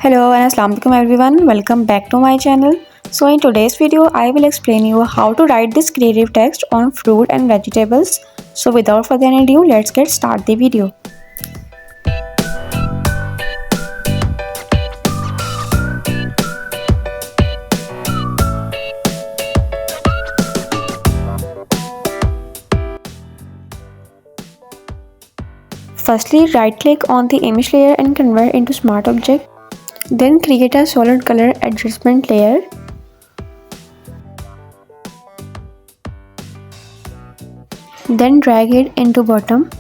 Hello and Assalamualaikum everyone, welcome back to my channel. So in today's video I will explain you how to write this creative text on fruit and vegetables. So without further ado, let's get start the video. Firstly, right click on the image layer and convert into smart object. Then create a solid color adjustment layer. Then drag it into bottom.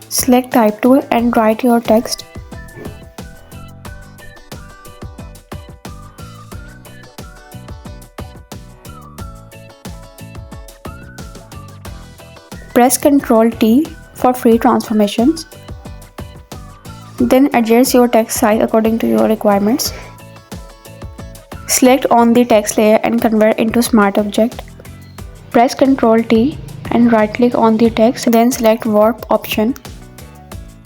Select type tool and write your text. Press Ctrl T for free transformations. Then adjust your text size according to your requirements. Select on the text layer and convert into smart object. Press Ctrl T and right click on the text, then select warp option.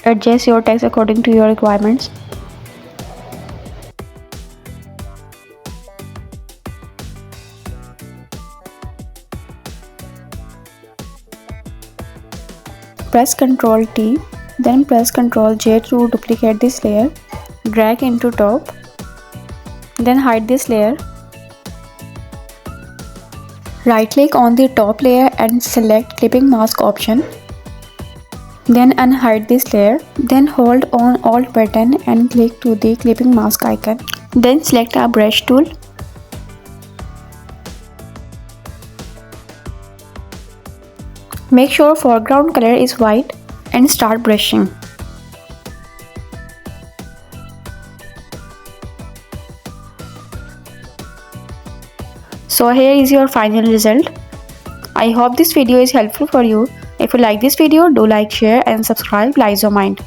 Adjust your text according to your requirements. Press Ctrl T, then press Ctrl J to duplicate this layer. Drag into top, then hide this layer. Right click on the top layer and select clipping mask option. Then unhide this layer. Then hold on Alt button and click to the clipping mask icon. Then select a brush tool. Make sure foreground color is white and start brushing. So here is your final result. I hope this video is helpful for you. If you like this video, do like, share and subscribe. Lies your mind.